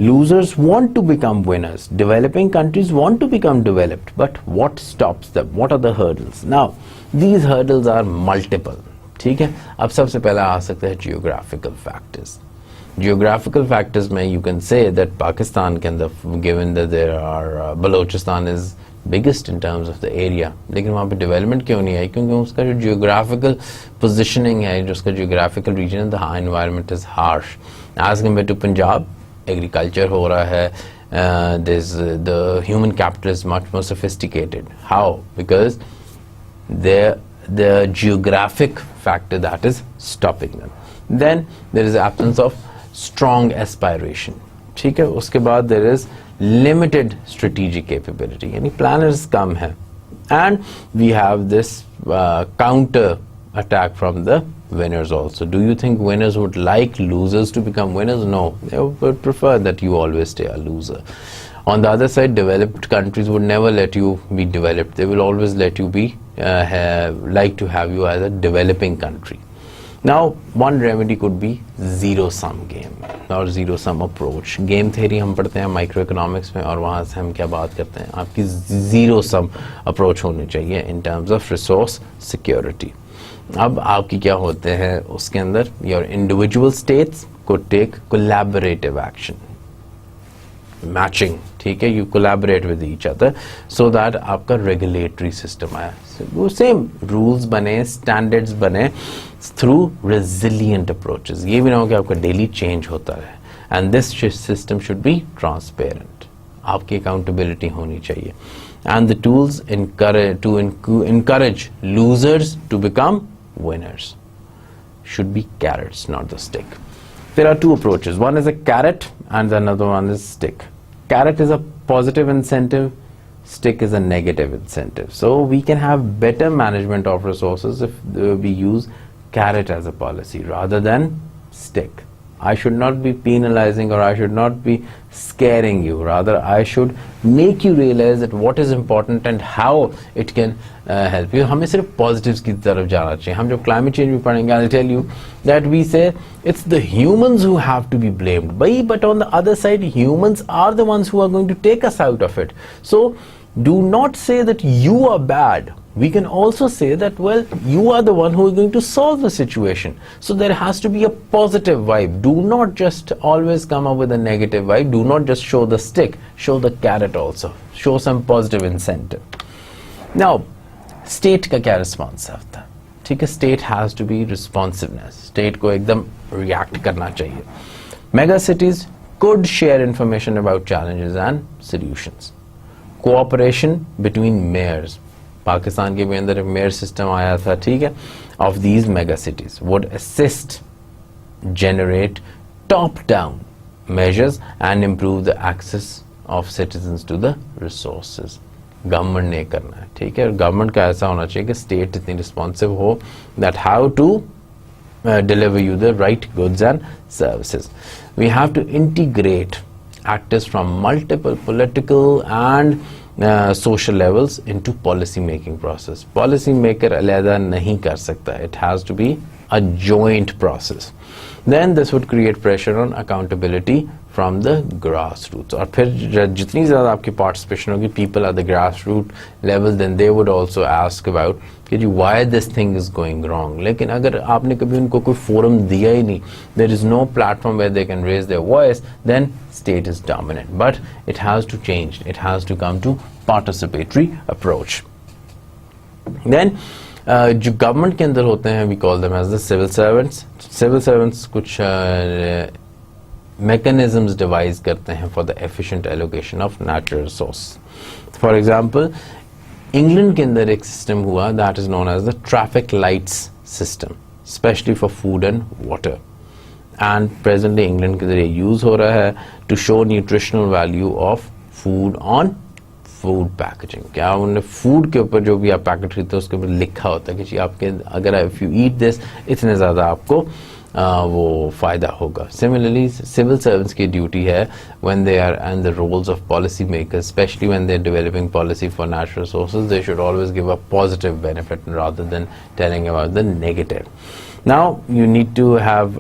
Losers want to become winners. Developing countries want to become developed. But what stops them? What are the hurdles? Now, these hurdles are multiple. ठीक है, अब सबसे पहला आ सकता है geographical factors. Geographical factors में you can say that Pakistan के अंदर, given that there are Balochistan is biggest in terms of the area, लेकिन वहाँ पे development क्यों नहीं आई? क्योंकि उसका जो geographical positioning है, जो उसका geographical region, the environment is harsh. As compared to Punjab, agriculture हो रहा है, the human capital is much more sophisticated. How? Because the geographic factor that is stopping them. Then there is absence of strong aspiration. ठीक है, उसके बाद there is limited strategic capability, यानी planners कम है, and we have this counter attack from the winners also. Do you think winners would like losers to become winners? No, they would prefer that you always stay a loser. On the other side, developed countries would never let you be developed. They will always let you be like to have you as a developing country. Now, one remedy could be zero-sum game or zero-sum approach. Game theory हम पढ़ते हैं micro economics में, और वहाँ से हम क्या बात करते हैं, आपकी zero-sum approach होनी चाहिए in terms of resource security. अब आपकी क्या होते हैं उसके अंदर, your individual states could take collaborative action. Matching, ठीक है, you collaborate with each other so that आपका regulatory system आया, वो same rules बने, standards बने through resilient approaches. ये भी ना हो कि आपका daily change होता है, and this system should be transparent. आपकी accountability होनी चाहिए, and the tools encourage losers to become winners should be carrots, not the stick. There are two approaches. One is a carrot and another one is stick. Carrot is a positive incentive, stick is a negative incentive. So we can have better management of resources if we use carrot as a policy rather than stick. I should not be penalizing or I should not be scaring you. Rather, I should make you realize that what is important and how it can help you. हमें सिर्फ positives की तरफ जाना चाहिए. हम जब climate change भी पढ़ेंगे, I'll tell you that we say it's the humans who have to be blamed. But on the other side, humans are the ones who are going to take us out of it. So do not say that you are bad. We can also say that, well, you are the one who is going to solve the situation. So there has to be a positive vibe. Do not just always come up with a negative vibe. Do not just show the stick. Show the carrot also. Show some positive incentive. Now, state का क्या response होता है? ठीक है, state has to be responsiveness. State को एकदम react करना चाहिए. Mega cities could share information about challenges and solutions. Cooperation between mayors. Pakistan के भी अंदर एक मेयर सिस्टम आया था, ठीक है, of these mega cities would assist, generate top-down measures and improve the access of citizens to the resources. Government ने करना है, ठीक है, गवर्नमेंट का ऐसा होना चाहिए कि स्टेट इतनी रिस्पॉन्सिव हो that how to deliver you the right goods and services. We have to integrate actors from multiple political and social levels into policy making process. Policy maker अलहदा नहीं कर सकता. It has to be a joint process. Then this would create pressure on accountability from the grassroots. और फिर जितनी ज़्यादा आपकी participation होगी, people at the grassroots level, then they would also ask about कि जी why this thing is going wrong. लेकिन अगर आपने कभी उनको कोई forum दिया ही नहीं, there is no platform where they can raise their voice, then state is dominant. But it has to change. It has to come to participatory approach. Then जो government के अंदर होते हैं, we call them as the civil servants. Civil servants कुछ mechanisms devise करते हैं for the efficient allocation of natural resource. For example, England के अंदर एक system हुआ that is known as the traffic lights system, especially for food and water. And presently England के अंदर ये use हो रहा है to show nutritional value of food on food packaging. क्या उन्होंने फूड के ऊपर जो भी आप पैकेट खरीदते हैं उसके ऊपर लिखा होता है कि आपके अगर इफ यू ईट दिस इतने ज़्यादा आपको वो फ़ायदा होगा. सिमिलरली सिविल सर्वेंट्स की ड्यूटी है when they are and the roles of policy makers, specially when they are developing policy for natural resources, they should always give a positive benefit rather than telling about the negative. Now you need to have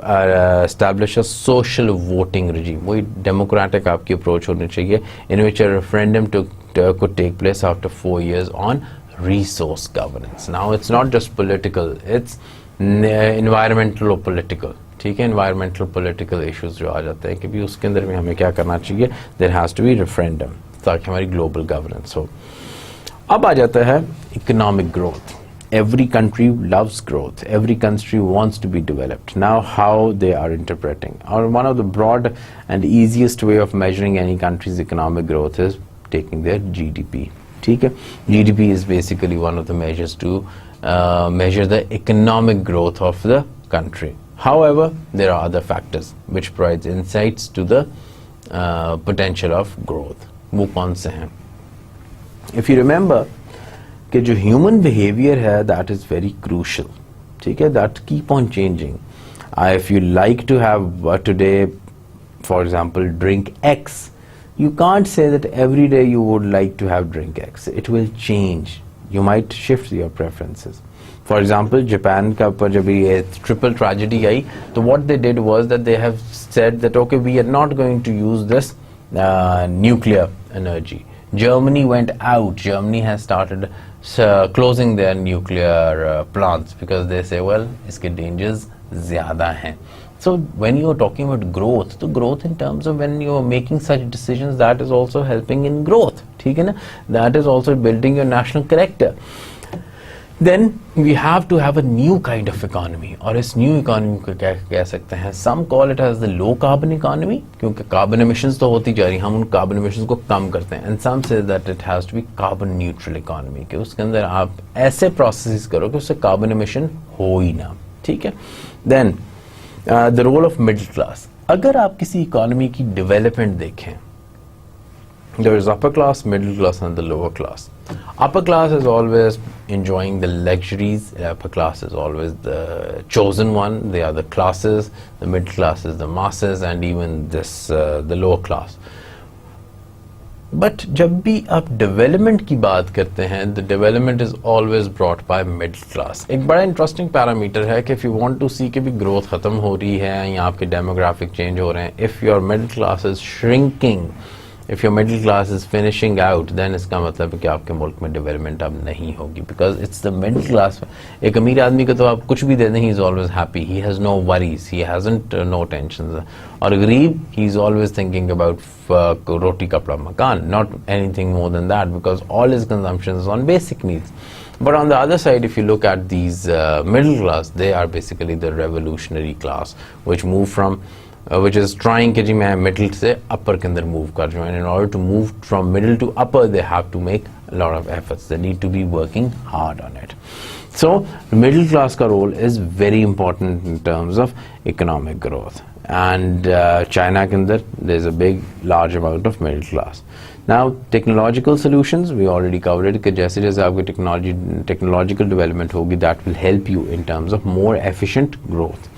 establish a social voting regime. वही democratic आपकी approach होनी चाहिए in which a referendum could take place after 4 years on resource governance. Now it's not just political, it's environmental or political. ठीक है, environmental political issues जो आ जाते हैं कि भी उसके अंदर में हमें क्या करना चाहिए, there has to be referendum ताकि हमारी global governance हो. अब आ जाता है economic growth. Every country loves growth. Every country wants to be developed. Now how they are interpreting, or one of the broad and easiest way of measuring any country's economic growth is taking their GDP. ठीक है. GDP is basically one of the measures to measure the economic growth of the country. However, there are other factors which provides insights to the potential of growth. वो कौन से हैं? If you remember कि जो human behavior है, that is very crucial. ठीक है, that keep on changing. If you like to have today, for example, drink X, you can't say that every day you would like to have drink X. It will change. You might shift your preferences. For example, Japan का पर जब ये triple tragedy आई, तो what they did was that they have said that okay, we are not going to use this nuclear energy. Germany went out. Germany has started closing their nuclear plants because they say, well, इसके dangers ज़्यादा हैं. So when you are talking about growth, the growth in terms of when you are making such decisions, that is also helping in growth. ठीक है ना? That is also building your national character. Then we have to have a new kind of economy. और इस new economy को क्या कह सकते हैं? Some call it as the low carbon economy, क्योंकि carbon emissions तो होती जा रही हैं, हम उन carbon emissions को कम करते हैं. And some say that it has to be carbon neutral economy, कि उसके अंदर आप ऐसे processes करो कि उससे carbon emission हो ही ना. ठीक है? Then the role of middle class. अगर आप किसी economy की development देखें, there is upper class, middle class and the lower class. Upper class is always enjoying the luxuries. Upper class is always the chosen one. They are the classes. The middle class is the masses, and even this the lower class. But जब भी आप development की बात करते हैं, the development is always brought by middle class. एक बड़ा interesting parameter है कि if you want to see कि भी growth खत्म हो रही है या आपके demographic change हो रहे हैं, if your middle class is shrinking, if your middle class is finishing out, then इसका मतलब है कि आपके मुल्क में development अब नहीं होगी, because it's the middle class. एक अमीर आदमी को तो आप कुछ भी दे दें, he is always happy, he has no worries, he hasn't no tensions. और गरीब, he is always thinking about roti kapda makan, not anything more than that, because all his consumption is on basic needs. But on the other side, if you look at these middle class, they are basically the revolutionary class, which move from which is trying कि जी मैं middle से upper के अंदर move कर जाऊँ, and in order to move from middle to upper, they have to make a lot of efforts. They need to be working hard on it. So middle class का role is very important in terms of economic growth. And China के अंदर there's a large amount of middle class. Now technological solutions, we already covered it कि जैसे जैसे आपकी technological development होगी, that will help you in terms of more efficient growth.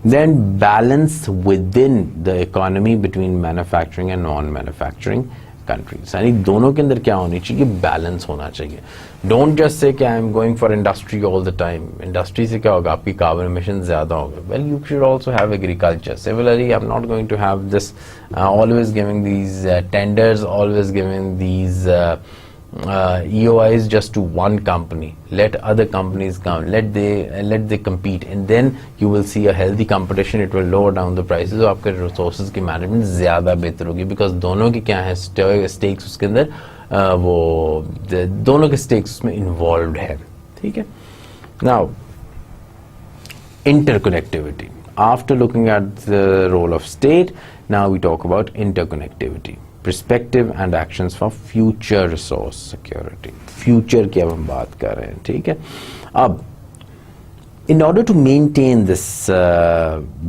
Then balance within the economy between manufacturing and non-manufacturing countries. यानी दोनों के अंदर क्या होनी चाहिए? बैलेंस होना चाहिए. Don't just say कि I am going for industry all the time. Industry से क्या होगा? आपकी carbon emissions ज़्यादा होगा. Well, you should also have agriculture. Similarly, I'm not going to have this always giving these tenders, always giving these EOIs just to one company. Let other companies come. Let they compete, and then you will see a healthy competition. It will lower down the prices. और आपके resources की management ज़्यादा बेहतर होगी, because दोनों की क्या है stakes उसके अंदर वो दोनों के stakes उसमें involved है. ठीक है? Now interconnectivity. After looking at the role of state, now we talk about interconnectivity. Perspective and actions for future resource security. Future की अब हम बात कर रहे हैं, ठीक है? अब in order to maintain this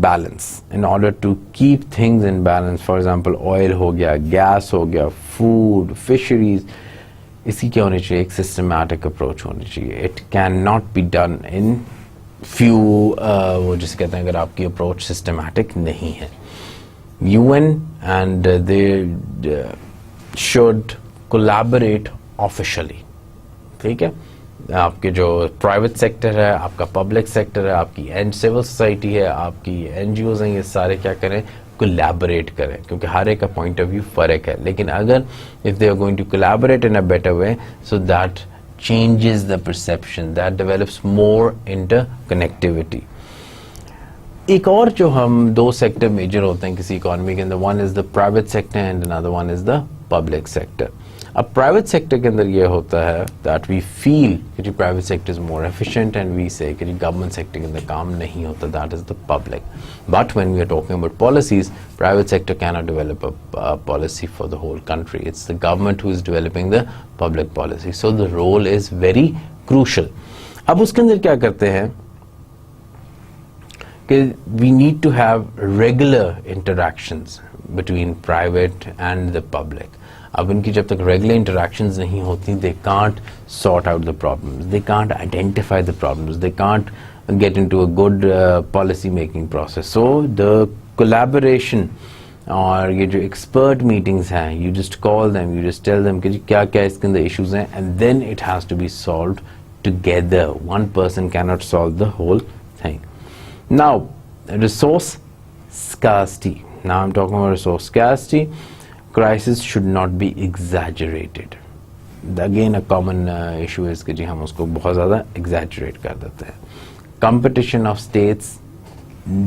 balance, in order to keep things in balance, for example, oil हो गया, gas हो गया, food, fisheries, इसकी क्या होनी चाहिए? एक systematic approach होनी चाहिए. It cannot be done in few वो जिसे कहते हैं अगर आपकी approach systematic नहीं है. UN and they should collaborate officially. ठीक है? आपके जो प्राइवेट सेक्टर है, आपका पब्लिक सेक्टर है, आपकी सिविल सोसाइटी है, आपकी NGOs हैं, ये सारे क्या करें? कोलैबोरेट करें, क्योंकि हर एक का पॉइंट ऑफ व्यू फर्क है. लेकिन अगर if they are going to collaborate in a better way, so that changes the perception, that develops more interconnectivity. एक और जो हम दो सेक्टर मेजर होते हैं किसी इकोनॉमी के अंदर, one is the private sector and another one is the public sector. अब प्राइवेट सेक्टर के अंदर ये होता है दैट वी फील कि जी private sector is more efficient and we say कि जी गवर्नमेंट सेक्टर के अंदर काम नहीं होता, that is the public. But when we are talking about policies, private sector can not develop a policy for the whole country. It's the government who is developing the public policy. So the role is very crucial. अब उसके अंदर क्या करते हैं कि we need to have regular interactions between private and the public. अब इनकी जब तक regular interactions नहीं होती, they can't sort out the problems, they can't identify the problems, they can't get into a good policy making process. So the collaboration और ये जो expert meetings हैं, you just call them, you just tell them कि क्या क्या इसके अंदर issues हैं, and then it has to be solved together. One person cannot solve the whole thing. Now, resource scarcity. Now I'm talking about resource scarcity. Crisis should not be exaggerated. Again, a common issue is कि जी हम उसको बहुत ज़्यादा exaggerate कर देते हैं. Competition of states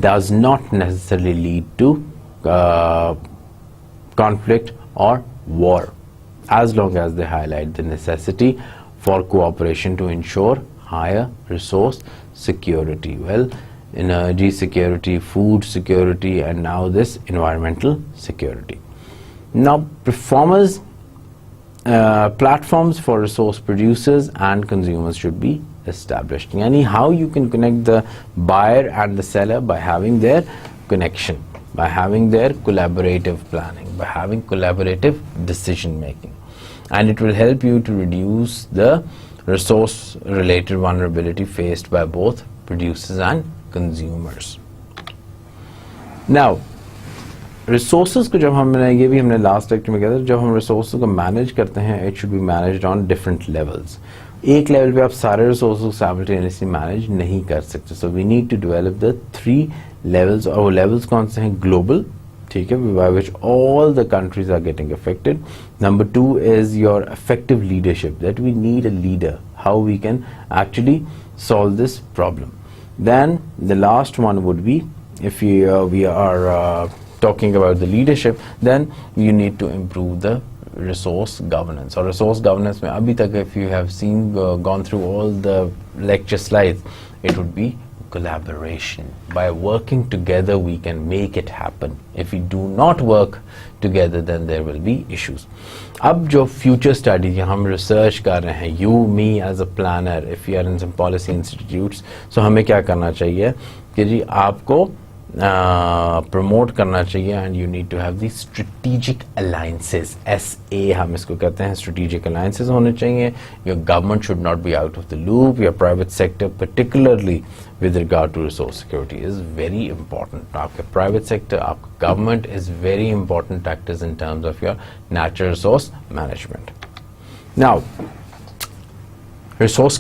does not necessarily lead to conflict or war, as long as they highlight the necessity for cooperation to ensure higher resource security. Well, energy security, food security, and now this environmental security. Now platforms for resource producers and consumers should be established. Yani how you can connect the buyer and the seller by having their connection, by having their collaborative planning, by having collaborative decision making, and it will help you to reduce the resource related vulnerability faced by both producers and consumers. Now, resources को जब हमने ये भी हमने last lecture में किया था, जब हम resources को मैनेज करते हैं, it should be managed on different levels. एक लेवल पे आप सारे resources simultaneously मैनेज नहीं कर सकते. So we need to develop the 3 levels. और वो levels कौन से हैं? Global, ठीक है, by which all the countries are getting affected. Number 2 is your effective leadership, that we need a leader, how we can actually solve this problem. Then the last one would be, if we are talking about the leadership, then you need to improve the resource governance. Or resource governance में अभी तक, if you have seen gone through all the lecture slides, it would be collaboration. By working together we can make it happen. If we do not work together, then there will be issues. अब जो future study हम research कर रहे हैं, you, me as a planner, if we are in some policy institutes, so हमें क्या करना चाहिए कि जी आपको promote करना चाहिए, and you need to have these strategic alliances. SA हम इसको कहते हैं, strategic alliances होने चाहिए. Your government should not be out of the loop. Your private sector, particularly with regard to resource security, is very important. आपके private sector, आपका government is very important actors in terms of your natural resource management. Now, resource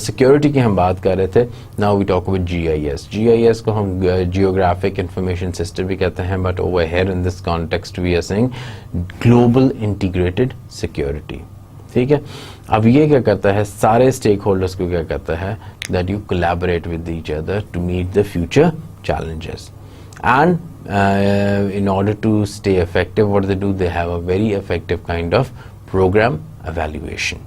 security की हम बात कर रहे थे. Now we talk about GIS को हम जियोग्राफिक इंफॉर्मेशन सिस्टम भी कहते हैं, but over here in this context we are saying global integrated security. ठीक है, अब ये क्या करता है, सारे स्टेक होल्डर्स को क्या करता है, that you collaborate with each other to meet the future challenges. And in order to stay effective, what they do, they have a very effective kind of program evaluation.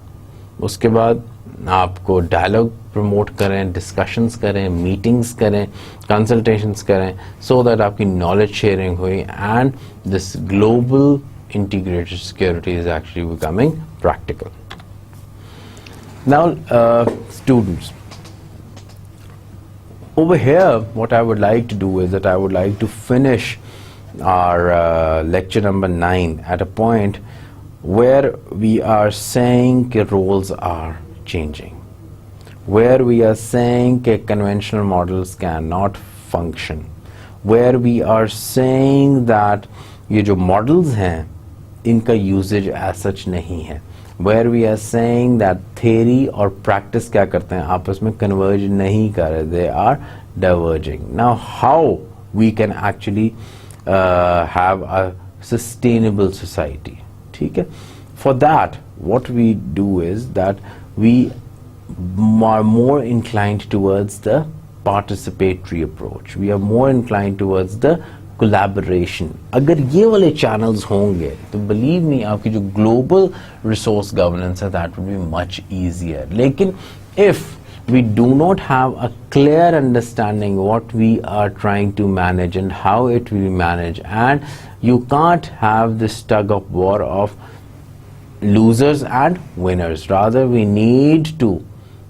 उसके बाद आपको dialogue promote करें, discussions करें, meetings करें, consultations करें, so that आपकी knowledge sharing हुई, and this global integrated security is actually becoming practical. Now students, over here what I would like to do is that I would like to finish our lecture number 9 at a point where we are saying that roles are changing, where we are saying that conventional models cannot function, where we are saying that ये जो models हैं इनका usage as such नहीं है, where we are saying that theory और practice क्या करते हैं, आपस में converge नहीं कर रहे, they are diverging. Now how we can actually have a sustainable society? ठीक है, for that what we do is that we are more inclined towards the participatory approach. We are more inclined towards the collaboration. अगर ये वाले channels होंगे तो believe me आपकी जो global resource governance है that would be much easier. लेकिन if we do not have a clear understanding what we are trying to manage and how it will be managed, and you can't have this tug of war of losers and winners. Rather, we need to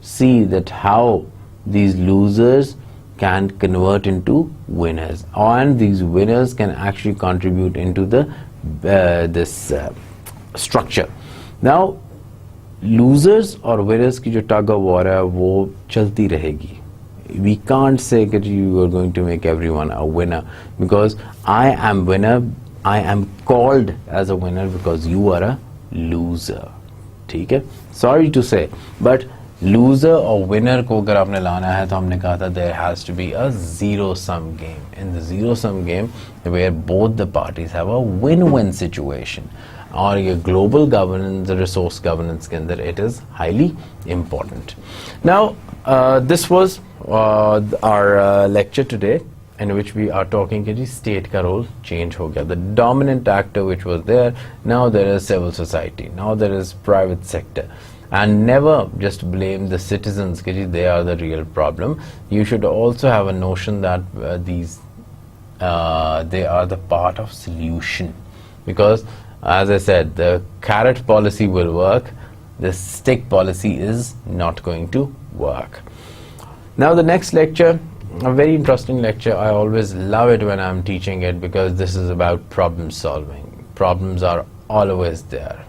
see that how these losers can convert into winners, and these winners can actually contribute into the this structure. Now losers और winners की जो tug of war है वो चलती रहेगी. We can't say that you are going to make everyone a winner, because I am winner, I am called as a winner because you are a loser. ठीक है, sorry to say, but loser और winner को अगर आपने लाना है तो हमने कहा था there has to be a zero sum game. In the zero sum game where both the parties have a win-win situation, और ये global governance, resource governance के अंदर it is highly important. Now this was our lecture today, in which we are talking कि जी state का role change हो गया. The dominant actor which was there, now there is civil society, now there is private sector. And never just blame the citizens कि जी they are the real problem. You should also have a notion that they are the part of solution, because as I said, the carrot policy will work, the stick policy is not going to work. Now the next lecture, a very interesting lecture. I always love it when I'm teaching it, because this is about problem solving. Problems are always there,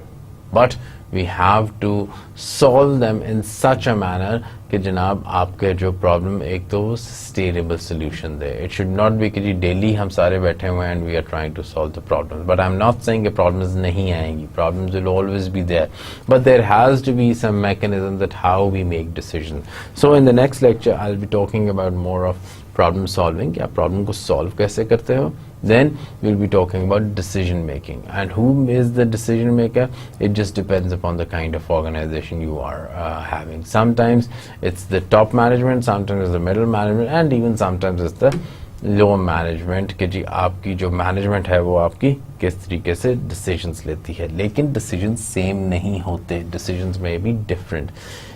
but we have to solve them in such a manner कि जनाब आपके जो problem एक तो sustainable solution they. It should not be कि जी daily हम सारे बैठे हुए हैं and we are trying to solve the problems. But I'm not saying कि problems नहीं आएंगी. Problems will always be there. But there has to be some mechanism that how we make decisions. So in the next lecture I'll be talking about more of problem solving. क्या problem को solve कैसे करते हो? Then we'll be talking about decision making, and who is the decision maker? It just depends upon the kind of organization you are having. Sometimes it's the top management, sometimes it's the middle management, and even sometimes it's the lower management कि जी आपकी जो management है वो आपकी किस तरीके से decisions लेती है. लेकिन decisions same नहीं होते, decisions may be different.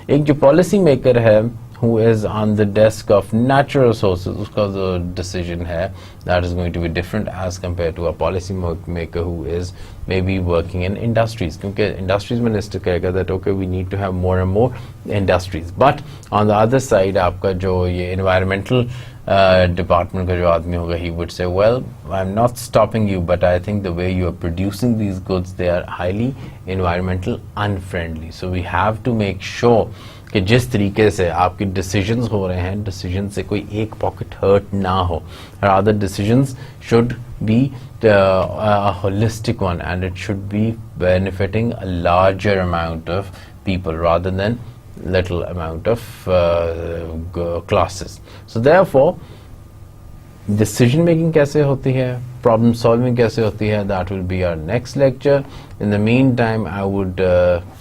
एक जो policy maker है who is on the desk of natural resources, उसका जो decision है that is going to be different as compared to a policy maker who is maybe working in industries, क्योंकि industries minister कहेगा that okay we need to have more and more industries, but on the other side आपका जो ये environmental department का जो आदमी होगा he would say well I'm not stopping you, but I think the way you are producing these goods they are highly environmental unfriendly, so we have to make sure कि जिस तरीके से आपकी decisions हो रहे हैं, डिसीजन से कोई एक पॉकेट हर्ट ना हो. Rather decisions should be a holistic one, and it should be benefiting a larger amount of people rather than little amount of classes. So therefore decision making कैसे होती है, problem solving कैसे होती है, that will be our next lecture. In the meantime I would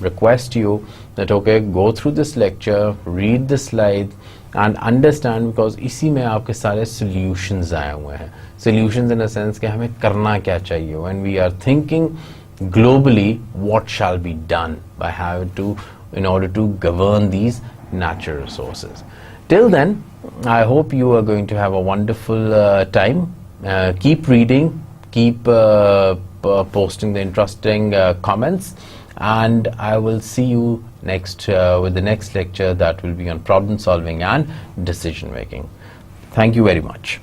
request you that okay go through this lecture, read the slides and understand, because इसी में आपके सारे solutions आए हुए हैं. Solutions in a sense कि हमें करना क्या चाहिए when we are thinking globally what shall be done by having to in order to govern these natural resources. Till then I hope you are going to have a wonderful time. Keep reading, keep posting the interesting comments, and I will see you next with the next lecture that will be on problem solving and decision making. Thank you very much.